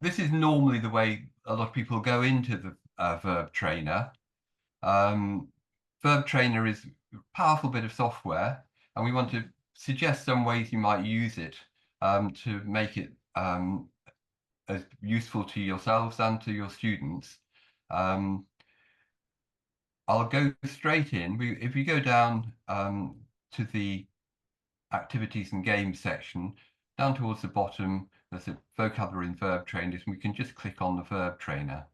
this is normally the way a lot of people go into the Verb Trainer. Um, Verb Trainer is a powerful bit of software, and we want to suggest some ways you might use it to make it as useful to yourselves and to your students. Um, I'll go straight in. If you go down to the activities and games section, down towards the bottom, there's a vocabulary and verb trainers, and we can just click on the verb trainer.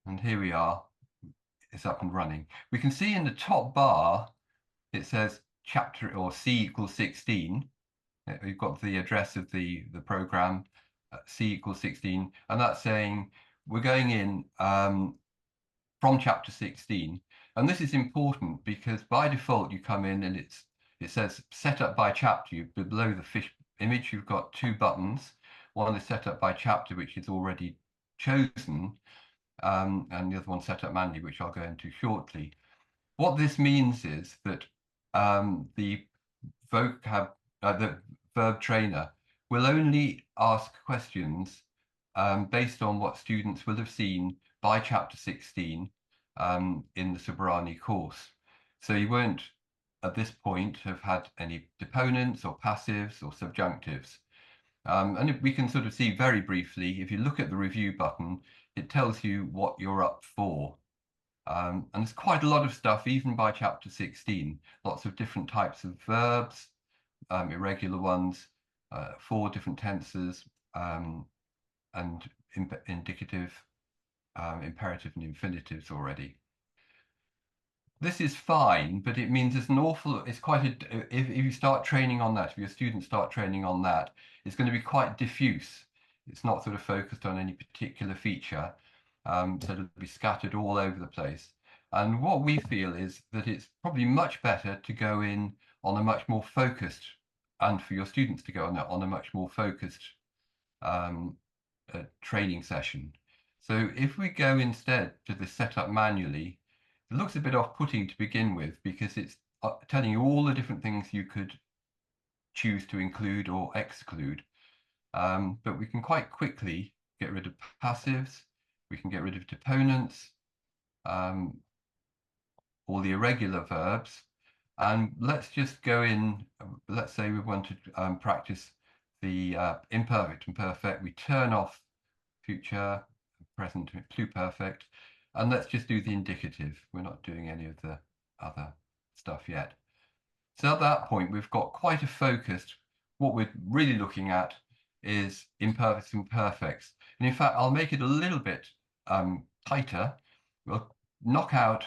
And here we are, it's up and running. We can see in the top bar, it says chapter or C equals 16. We've got the address of the program, C equals 16, and that's saying we're going in from chapter 16. And this is important because by default you come in and it says set up by chapter. Below the fish image, you've got two buttons. One is set up by chapter, which is already chosen, and the other one set up manually, which I'll go into shortly. What this means is that the the verb trainer will only ask questions based on what students will have seen by chapter 16 in the Sobrani course. So you won't, at this point, have had any deponents or passives or subjunctives. And we can sort of see very briefly, if you look at the review button, it tells you what you're up for. And there's quite a lot of stuff, even by chapter 16, lots of different types of verbs, irregular ones, 4 different tenses, and indicative, imperative and infinitives already. This is fine, but it means there's an awful, it's quite a, if you start training on that, if your students start training on that, it's going to be quite diffuse. It's not sort of focused on any particular feature, so it'll be scattered all over the place. And what we feel is that it's probably much better to go in on a much more focused, and for your students to go on a much more focused training session. So if we go instead to the setup manually, it looks a bit off-putting to begin with because it's telling you all the different things you could choose to include or exclude. But we can quite quickly get rid of passives, we can get rid of deponents, all the irregular verbs, and let's just go in, let's say we want to practice the imperfect and perfect. We turn off future, present, pluperfect, and let's just do the indicative. We're not doing any of the other stuff yet. So at that point, we've got quite a focused, what we're really looking at is imperfects and perfects. And in fact, I'll make it a little bit tighter. We'll knock out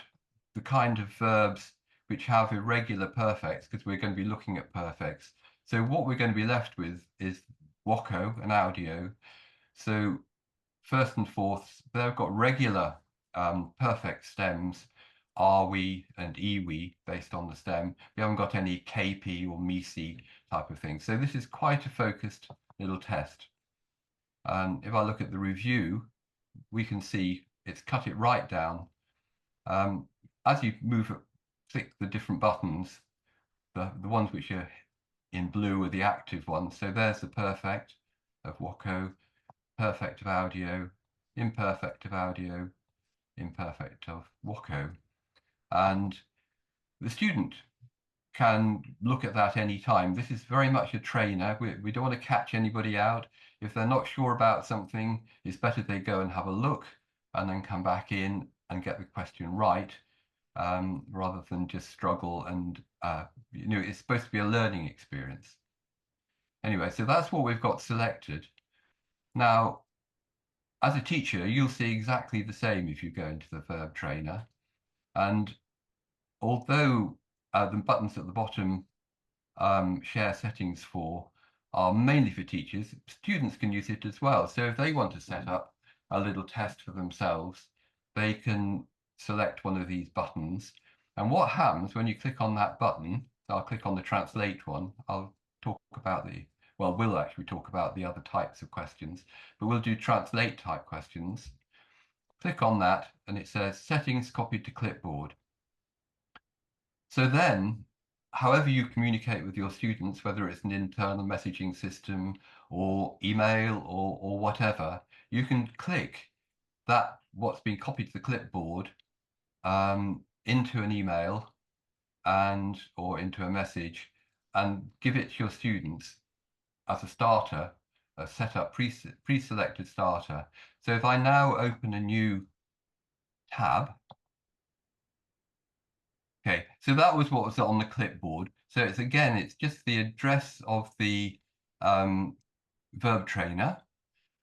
the kind of verbs which have irregular perfects because we're going to be looking at perfects. So what we're going to be left with is WOCO and audio. So first and fourth, they've got regular perfect stems, are we and we based on the stem. We haven't got any KP or MEC type of thing. So this is quite a focused little test. And if I look at the review, we can see it's cut it right down. As you click the different buttons, the ones which are in blue are the active ones. So there's the perfect of WOCO, perfect of audio, imperfect of audio, imperfect of WOCO. And the student can look at that any time. This is very much a trainer. We don't want to catch anybody out. If they're not sure about something, it's better they go and have a look and then come back in and get the question right, rather than just struggle. And it's supposed to be a learning experience. Anyway, so that's what we've got selected. Now, as a teacher, you'll see exactly the same if you go into the verb trainer. And although the buttons at the bottom share settings for are mainly for teachers, students can use it as well. So if they want to set up a little test for themselves, they can select one of these buttons. And what happens when you click on that button, I'll click on the translate one, I'll talk about we'll actually talk about the other types of questions, but we'll do translate type questions. Click on that and it says settings copied to clipboard. So then however you communicate with your students, whether it's an internal messaging system or email or whatever, you can click that what's been copied to the clipboard into an email or into a message and give it to your students as a starter, a setup pre-selected starter. So if I now open a new tab, okay, so that was what was on the clipboard. So it's just the address of the verb trainer.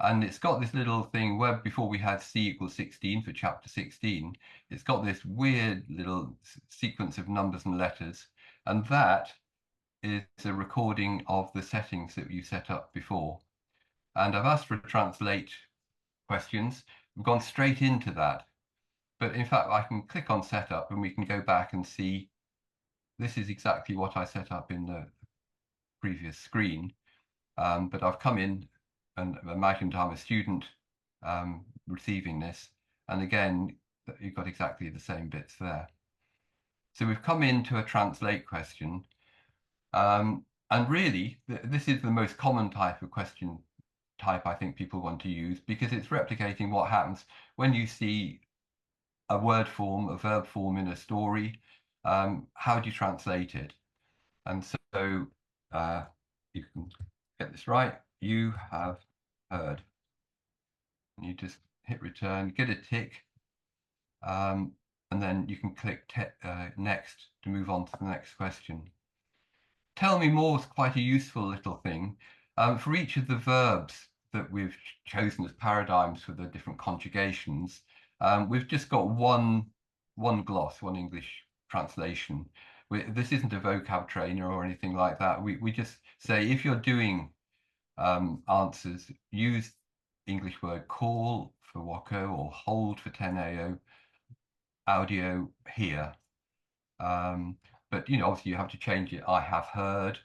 And it's got this little thing where before we had C = 16 for chapter 16, it's got this weird little sequence of numbers and letters. And that is a recording of the settings that you set up before. And I've asked for translate questions. We've gone straight into that. But in fact, I can click on setup and we can go back and see this is exactly what I set up in the previous screen. But I've come in and imagine I'm a student receiving this. And again, you've got exactly the same bits there. So we've come into a translate question. And really, this is the most common type of question type I think people want to use because it's replicating what happens when you see a word form, a verb form in a story. How do you translate it? And so you can get this right. You have heard. And you just hit return, get a tick, and then you can click next to move on to the next question. Tell me more is quite a useful little thing. For each of the verbs that we've chosen as paradigms for the different conjugations, we've just got one gloss, one English translation. This isn't a vocab trainer or anything like that. We just say if you're doing answers, use English word call for wako or hold for teneo, audio here. But obviously you have to change it. I have heard,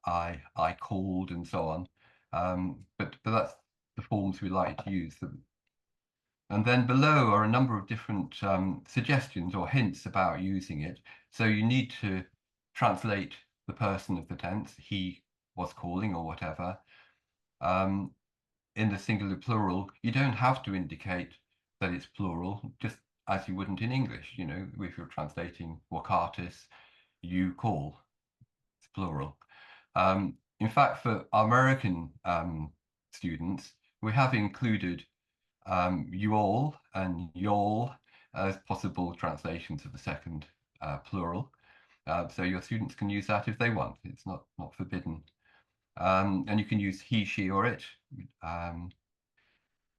I called, and so on. But that's the forms we like to use. And then below are a number of different suggestions or hints about using it. So you need to translate the person of the tense, he was calling or whatever. In the singular plural, you don't have to indicate that it's plural, just as you wouldn't in English. If you're translating Wakatis, you call, it's plural. In fact, for American students, we have included you all and y'all as possible translations of the second plural. So your students can use that if they want. It's not forbidden. And you can use he, she, or it.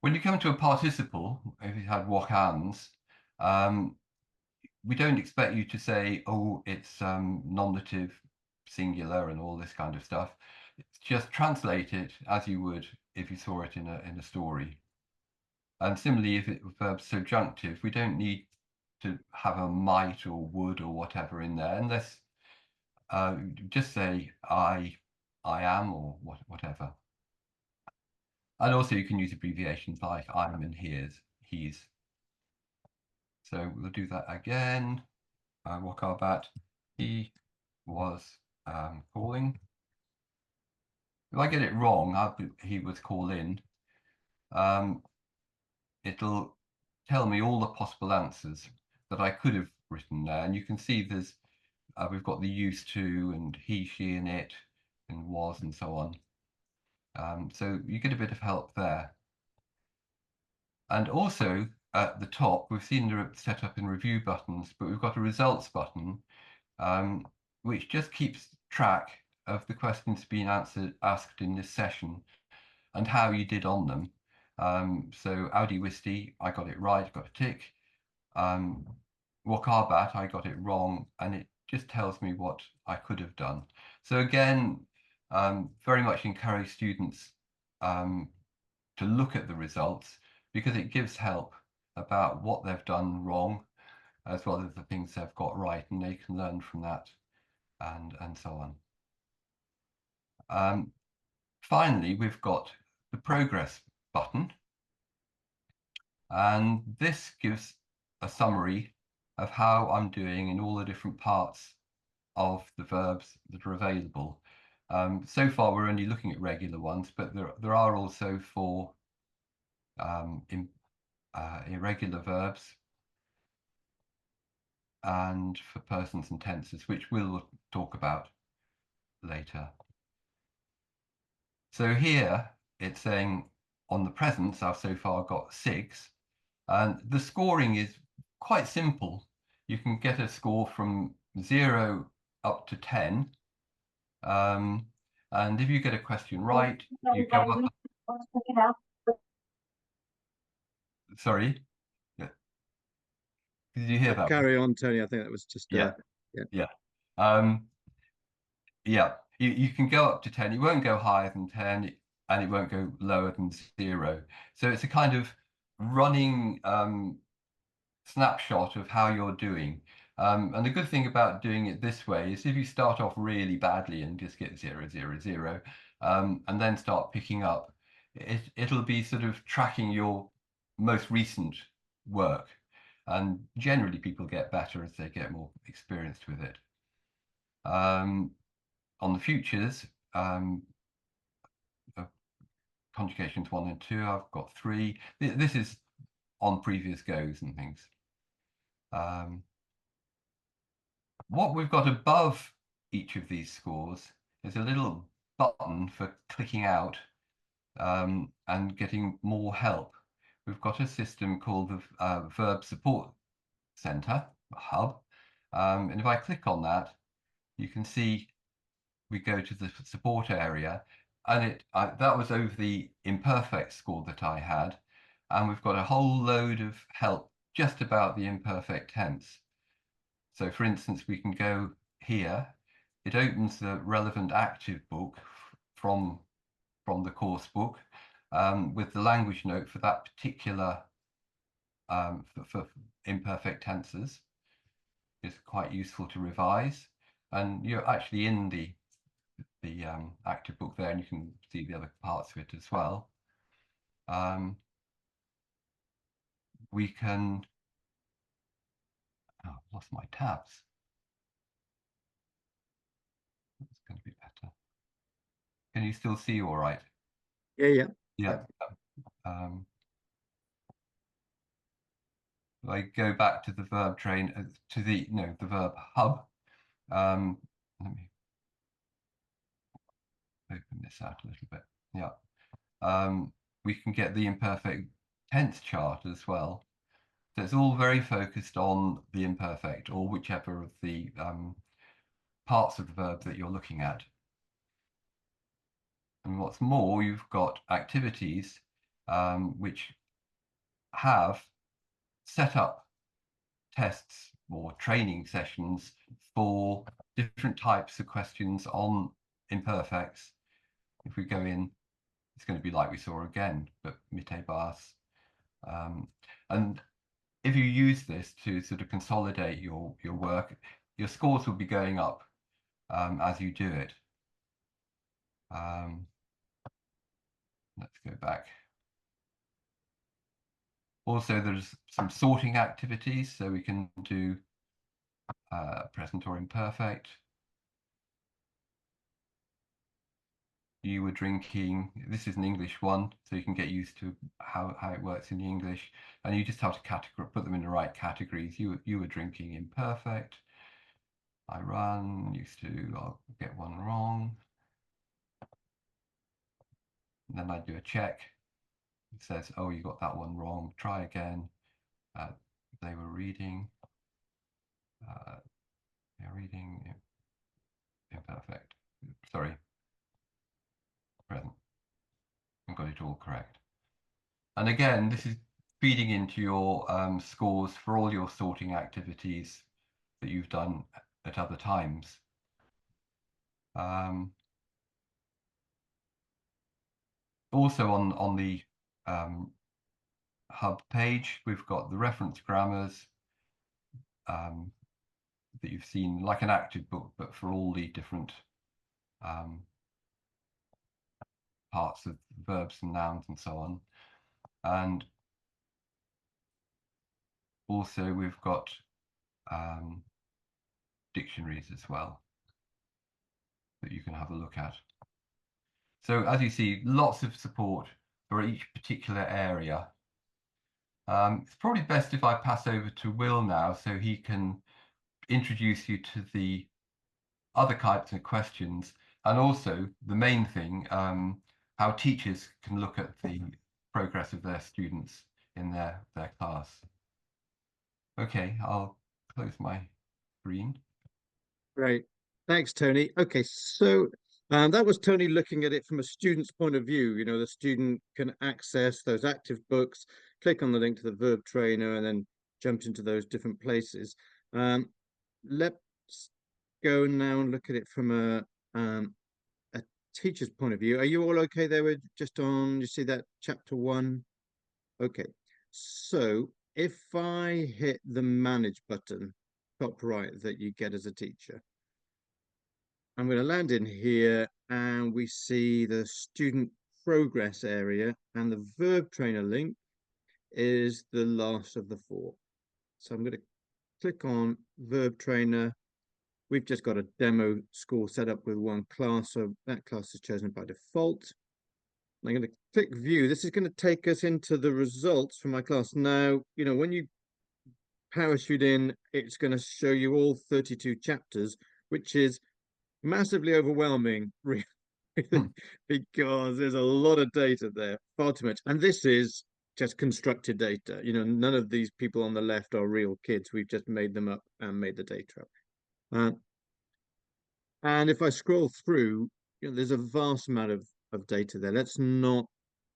When you come to a participle, if you had wakans, we don't expect you to say, oh, it's nominative, singular, and all this kind of stuff. It's just translate it as you would if you saw it in a story. And similarly, if it was verb subjunctive, we don't need to have a might or would or whatever in there, unless just say I am or whatever. And also you can use abbreviations like I'm and he's. So we'll do that again. Wakabat, he was calling. If I get it wrong, he was calling. It'll tell me all the possible answers that I could have written there. And you can see we've got the used to and he, she, and it, and was, and so on. So you get a bit of help there. And also at the top, we've seen the setup and review buttons, but we've got a results button, which just keeps track of the questions being asked in this session and how you did on them. So Audi Wisty, I got it right, got a tick. Wakabat, I got it wrong, and it just tells me what I could have done. So again, very much encourage students to look at the results because it gives help about what they've done wrong, as well as the things they've got right, and they can learn from that and so on. Finally, we've got the progress button, and this gives a summary of how I'm doing in all the different parts of the verbs that are available. So far, we're only looking at regular ones, but there are also for irregular verbs and for persons and tenses, which we'll talk about later. So here it's saying on the presents, I've so far got 6, and the scoring is quite simple. You can get a score from 0 up to 10. And if you get a question right, you go up. Sorry, did you hear that? Carry on, Tony. I think that was just yeah. yeah. Yeah. Yeah, you can go up to 10. It won't go higher than 10, and it won't go lower than 0. So it's a kind of running snapshot of how you're doing. And the good thing about doing it this way is if you start off really badly and just get 0, 0, 0, and then start picking up, it'll be sort of tracking your most recent work. And generally people get better as they get more experienced with it. On the futures, conjugations 1 and 2, I've got 3. This is on previous goes and things. What we've got above each of these scores is a little button for clicking out and getting more help. We've got a system called the Verb Support Center, Hub. And if I click on that, you can see we go to the support area, and that was over the imperfect score that I had, and we've got a whole load of help just about the imperfect tense. So for instance, we can go here. It opens the relevant active book from the course book with the language note for that particular for imperfect tenses. It's quite useful to revise, and you're actually in the active book there, and you can see the other parts of it as well. We can, oh, I've lost my tabs. It's going to be better. Can you still see all right? Yeah. Yeah. I go back to the verb train to the Verb Hub. Let me open this out a little bit. Yeah. We can get the imperfect tense chart as well. So it's all very focused on the imperfect, or whichever of the parts of the verb that you're looking at. And what's more, you've got activities which have set up tests or training sessions for different types of questions on imperfects. If we go in, it's going to be like we saw again, but mitte bas. And if you use this to sort of consolidate your work, your scores will be going up as you do it. Let's go back. Also, there's some sorting activities, so we can do present or imperfect. You were drinking. This is an English one, so you can get used to how it works in the English, and you just have to put them in the right categories. You were drinking imperfect. I run. I'll get one wrong. And then I do a check. It says, oh, you got that one wrong. Try again. They were reading. They're reading imperfect. Sorry. Present. I've got it all correct. And again, this is feeding into your scores for all your sorting activities that you've done at other times. Also on the Hub page, we've got the reference grammars that you've seen, like an active book, but for all the different parts of verbs and nouns and so on. And also we've got dictionaries as well. that you can have a look at. So as you see, lots of support for each particular area. It's probably best if I pass over to Will now so he can introduce you to the other types of questions, and also the main thing, how teachers can look at the progress of their students in their class. Okay, I'll close my screen. Great. Thanks, Tony. Okay, so that was Tony looking at it from a student's point of view. You know, the student can access those active books, click on the link to the verb trainer, and then jump into those different places. Let's go now and look at it from a teacher's point of view. Are you all okay there? We're just on, you see that chapter 1? Okay, so if I hit the manage button, top right, that you get as a teacher, I'm going to land in here and we see the student progress area, and the verb trainer link is the last of the 4. So I'm going to click on verb trainer. We've just got a demo school set up with 1 class, so that class is chosen by default. I'm going to click view. This is going to take us into the results from my class. Now, you know, when you parachute in, it's going to show you all 32 chapters, which is massively overwhelming, really, because there's a lot of data there, far too much. And this is just constructed data. You know, none of these people on the left are real kids. We've just made them up and made the data up. And if I scroll through, you know, there's a vast amount of data there. Let's not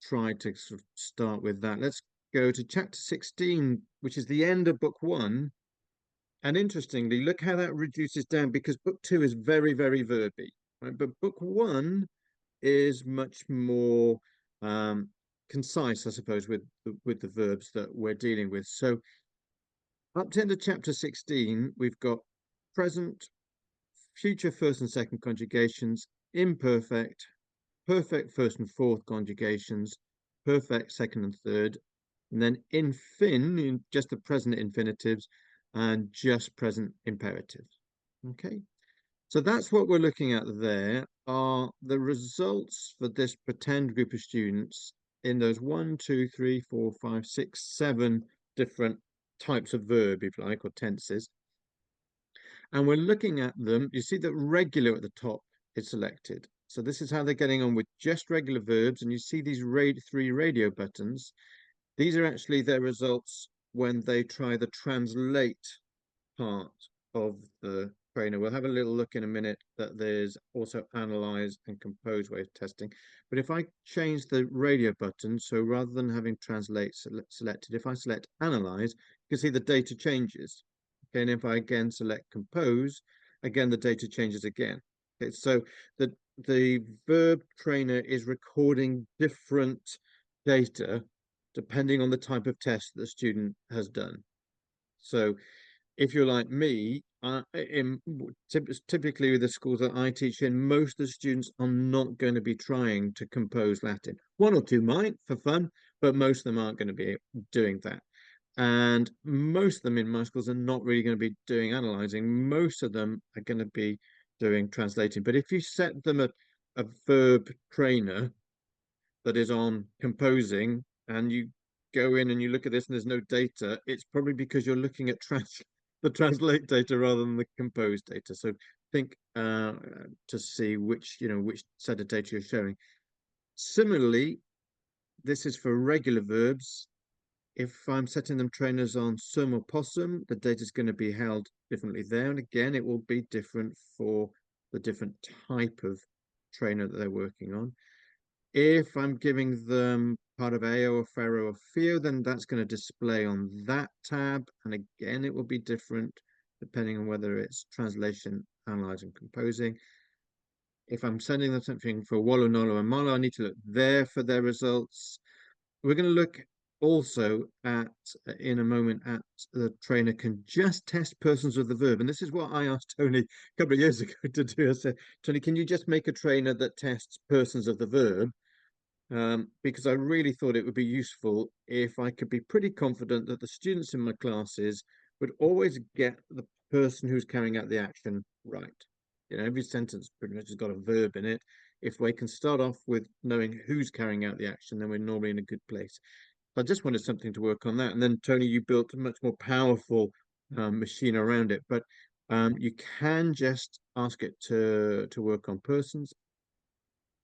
try to sort of start with that. Let's go to chapter 16, which is the end of book 1. And interestingly, look how that reduces down, because book 2 is very, very verby, right? But book 1 is much more concise, I suppose, with the verbs that we're dealing with. So up to end of chapter 16, we've got present, future first and second conjugations, imperfect, perfect first and fourth conjugations, perfect second and third, and then in just the present infinitives, and just present imperatives. Okay, so that's what we're looking at there, are the results for this pretend group of students in those 1, 2, 3, 4, 5, 6, 7 different types of verb, if you like, or tenses. And we're looking at them. You see that regular at the top is selected. So this is how they're getting on with just regular verbs. And you see these 3 radio buttons. These are actually their results when they try the translate part of the trainer. We'll have a little look in a minute that there's also analyze and compose way of testing. But if I change the radio button, so rather than having translate selected, if I select analyze, you can see the data changes. Okay, and if I again select compose, again the data changes again. Okay, so the verb trainer is recording different data depending on the type of test that the student has done. So if you're like me, typically with the schools that I teach in, most of the students are not going to be trying to compose Latin. 1 or 2 might for fun, but most of them aren't going to be doing that. And most of them in my schools are not really going to be doing analyzing. Most of them are going to be doing translating. But if you set them a verb trainer that is on composing, and you go in and you look at this and there's no data, it's probably because you're looking at the translate data rather than the compose data. So think to see which set of data you're showing. Similarly, this is for regular verbs. If I'm setting them trainers on sum or possum, the data is going to be held differently there. And again, it will be different for the different type of trainer that they're working on. If I'm giving them part of AO or Pharaoh or Fio, then that's going to display on that tab. And again, it will be different depending on whether it's translation, analyze, and composing. If I'm sending them something for Wallo, Nolo, and Molo, I need to look there for their results. We're going to look also at, in a moment, at the trainer can just test persons of the verb. And this is what I asked Tony a couple of years ago to do. I said, Tony, can you just make a trainer that tests persons of the verb? Because I really thought it would be useful if I could be pretty confident that the students in my classes would always get the person who's carrying out the action right. You know, every sentence pretty much has got a verb in it. If we can start off with knowing who's carrying out the action, then we're normally in a good place. I just wanted something to work on that. And then Tony, you built a much more powerful machine around it. But you can just ask it to work on persons,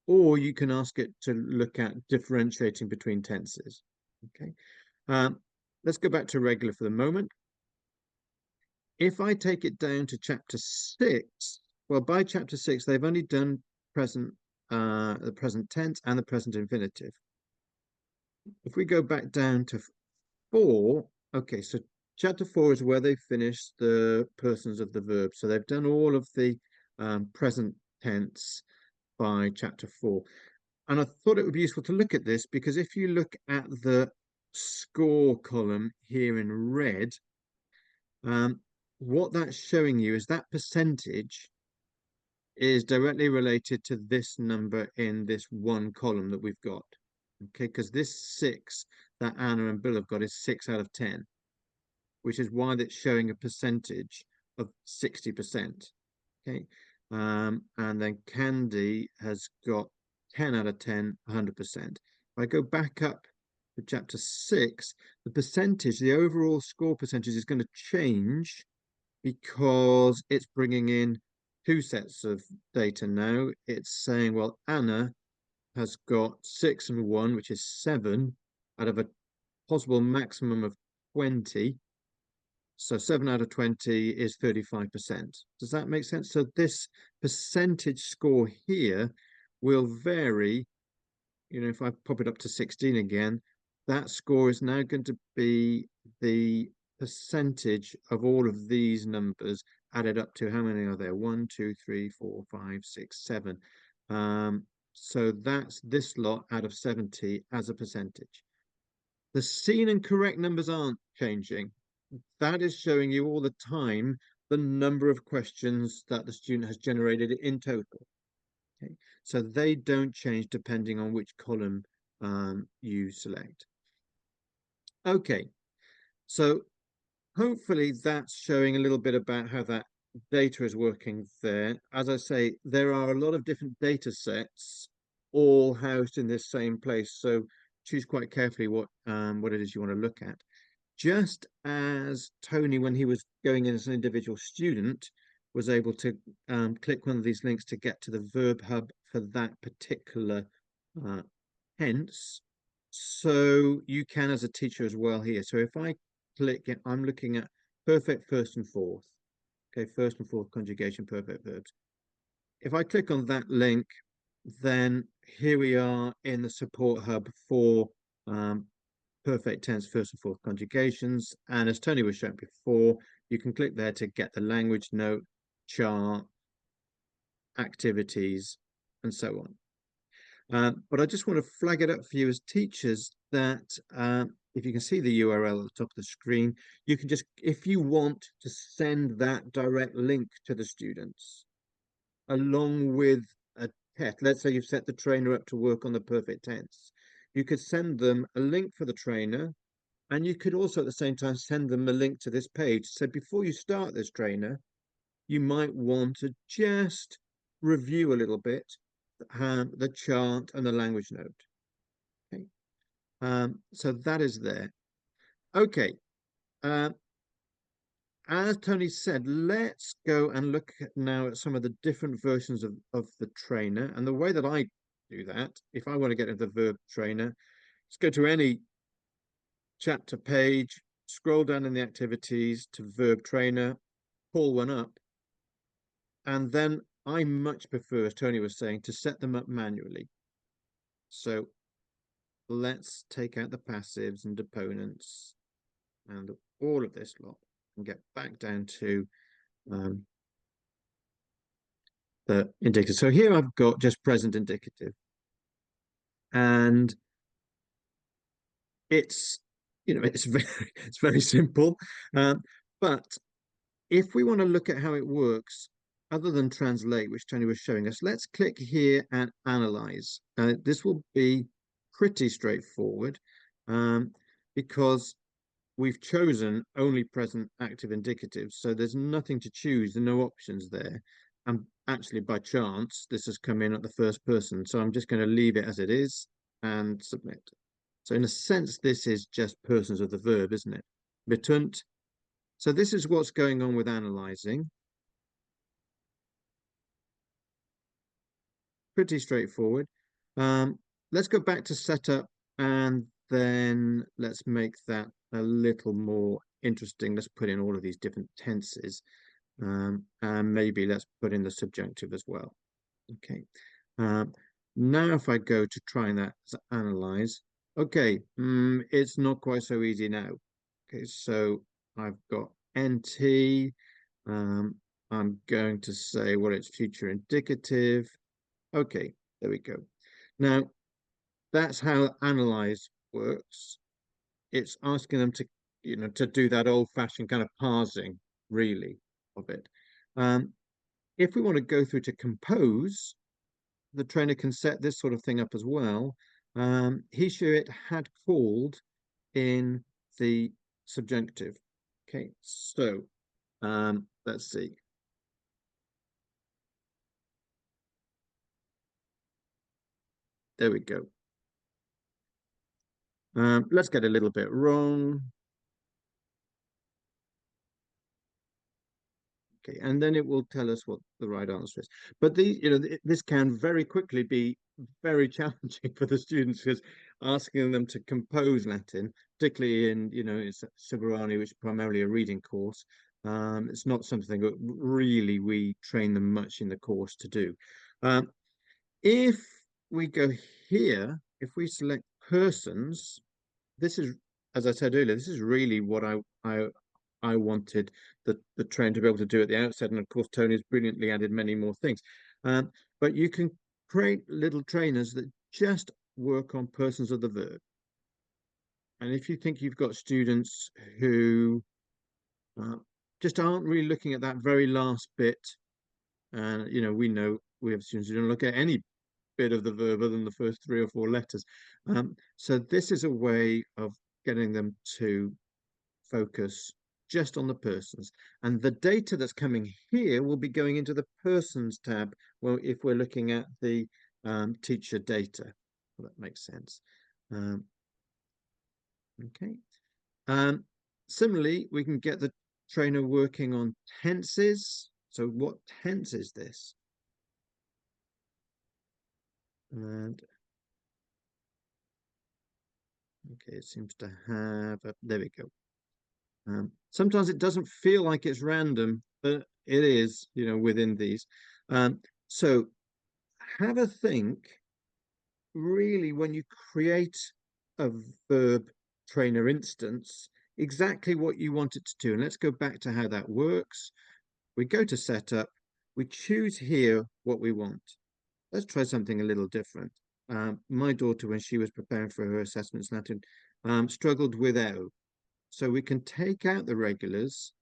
or you can ask it to look at differentiating between tenses. Okay. Um, let's go back to regular for the moment. If I take it down to chapter 6, well, by chapter 6, they've only done present, the present tense and the present infinitive. If we go back down to 4, okay, so chapter 4 is where they finish the persons of the verb. So they've done all of the present tense by chapter 4. And I thought it would be useful to look at this because if you look at the score column here in red, what that's showing you is that percentage is directly related to this number in this one column that we've got. Okay, because this 6 that Anna and Bill have got is 6 out of 10, which is why it's showing a percentage of 60%. Okay, and then Candy has got 10 out of 10, 100%. If I go back up to chapter 6, the percentage, the overall score percentage is going to change because it's bringing in 2 sets of data now. It's saying, well, Anna has got 6 and 1, which is 7 out of a possible maximum of 20. So 7 out of 20 is 35%. Does that make sense? So this percentage score here will vary. You know, if I pop it up to 16 again, that score is now going to be the percentage of all of these numbers added up to how many are there? 1, 2, 3, 4, 5, 6, 7. So that's this lot out of 70 as a percentage. The seen and correct numbers aren't changing. That is showing you all the time the number of questions that the student has generated in total. Okay, so they don't change depending on which column you select. Okay, so hopefully that's showing a little bit about how that data is working there. As I say, there are a lot of different data sets all housed in this same place. So choose quite carefully what it is you want to look at. Just as Tony, when he was going in as an individual student, was able to click one of these links to get to the Verb Hub for that particular tense. So you can as a teacher as well here. So if I click it, I'm looking at perfect first and fourth. Okay, first and fourth conjugation, perfect verbs. If I click on that link, then here we are in the support hub for perfect tense first and fourth conjugations. And as Tony was showing before, you can click there to get the language note, chart, activities, and so on. But I just want to flag it up for you as teachers that if you can see the URL at the top of the screen, you can just, if you want to send that direct link to the students, along with a test, let's say you've set the trainer up to work on the perfect tense, you could send them a link for the trainer, and you could also at the same time send them a link to this page. So before you start this trainer, you might want to just review a little bit the chart and the language note. Okay, so that is there. Okay, as Tony said, let's go and look now at some of the different versions of the trainer. And the way that I do that, if I want to get into the verb trainer, let's go to any chapter page, scroll down in the activities to verb trainer, pull one up. And then I much prefer, as Tony was saying, to set them up manually. So let's take out the passives and deponents and all of this lot and get back down to the indicative. So here I've got just present indicative. And it's, you know, it's very simple. But if we want to look at how it works, other than translate, which Tony was showing us, let's click here and analyze. This will be pretty straightforward because we've chosen only present active indicatives. So there's nothing to choose, there are no options there. actually by chance, this has come in at the first person. So I'm just going to leave it as it is and submit. So in a sense, this is just persons of the verb, isn't it? Between. So this is what's going on with analyzing. Pretty straightforward. Let's go back to setup and then let's make that a little more interesting. Let's put in all of these different tenses. And maybe let's put in the subjunctive as well. Okay. Now if I go to try that analyze, okay, it's not quite so easy now. Okay, so I've got NT. I'm going to say, well, it's future indicative. Okay, there we go. Now, that's how analyze works. It's asking them to, to do that old-fashioned kind of parsing, really, of it. If we want to go through to compose, the trainer can set this sort of thing up as well. He, she, it had called in the subjunctive. Okay, so let's see. There we go. Let's get a little bit wrong. Okay, and then it will tell us what the right answer is. But this can very quickly be very challenging for the students because asking them to compose Latin, particularly in it's Sugarani, which is primarily a reading course, it's not something that really we train them much in the course to do. If we go here, if we select persons, this is, as I said earlier, this is really what I wanted the train to be able to do at the outset. And of course, Tony's brilliantly added many more things. But you can create little trainers that just work on persons of the verb. And if you think you've got students who just aren't really looking at that very last bit, and we know we have students who don't look at any bit of the verb other than the first 3 or 4 letters. So this is a way of getting them to focus just on the persons. And the data that's coming here will be going into the persons tab. Well, if we're looking at the teacher data, well, that makes sense. Okay. Similarly, we can get the trainer working on tenses. So what tense is this? And okay, it seems to have there we go. Sometimes it doesn't feel like it's random, but it is, within these. So have a think, really, when you create a verb trainer instance, exactly what you want it to do. And let's go back to how that works. We go to setup, we choose here what we want. Let's try something a little different. My daughter, when she was preparing for her assessments Latin, struggled with O. So we can take out the regulars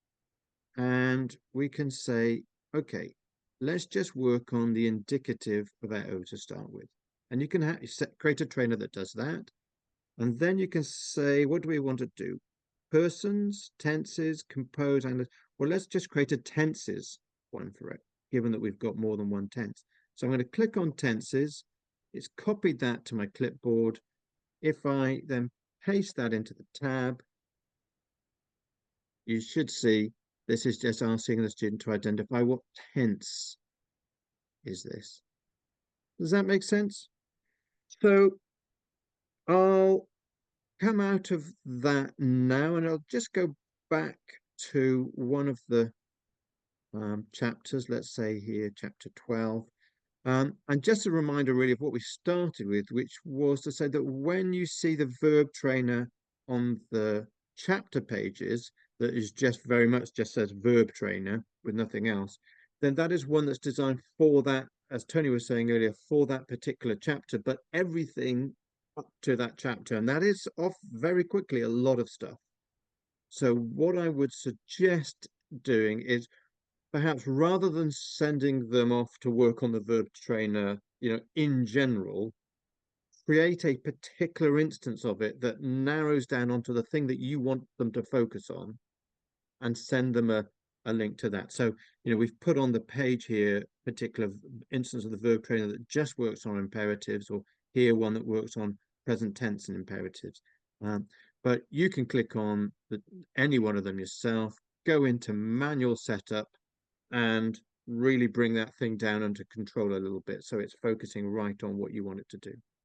and we can say, okay, let's just work on the indicative of our O to start with. And you can create a trainer that does that. And then you can say, what do we want to do? Persons, tenses, compose, and well, let's just create a tenses one for it, given that we've got more than one tense. So I'm going to click on tenses. It's copied that to my clipboard. If I then paste that into the tab, you should see this is just asking the student to identify what tense is this. Does that make sense? So I'll come out of that now and I'll just go back to one of the chapters, let's say here, chapter 12. And just a reminder really of what we started with, which was to say that when you see the verb trainer on the chapter pages, that is just very much just says verb trainer with nothing else, then that is one that's designed for that, as Tony was saying earlier, for that particular chapter, but everything up to that chapter. And that is off very quickly a lot of stuff. So what I would suggest doing is perhaps rather than sending them off to work on the verb trainer, in general, create a particular instance of it that narrows down onto the thing that you want them to focus on and send them a a link to that. So, we've put on the page here a particular instance of the verb trainer that just works on imperatives, or here one that works on present tense and imperatives. But you can click on any one of them yourself, go into manual setup, and really bring that thing down under control a little bit, so it's focusing right on what you want it to do.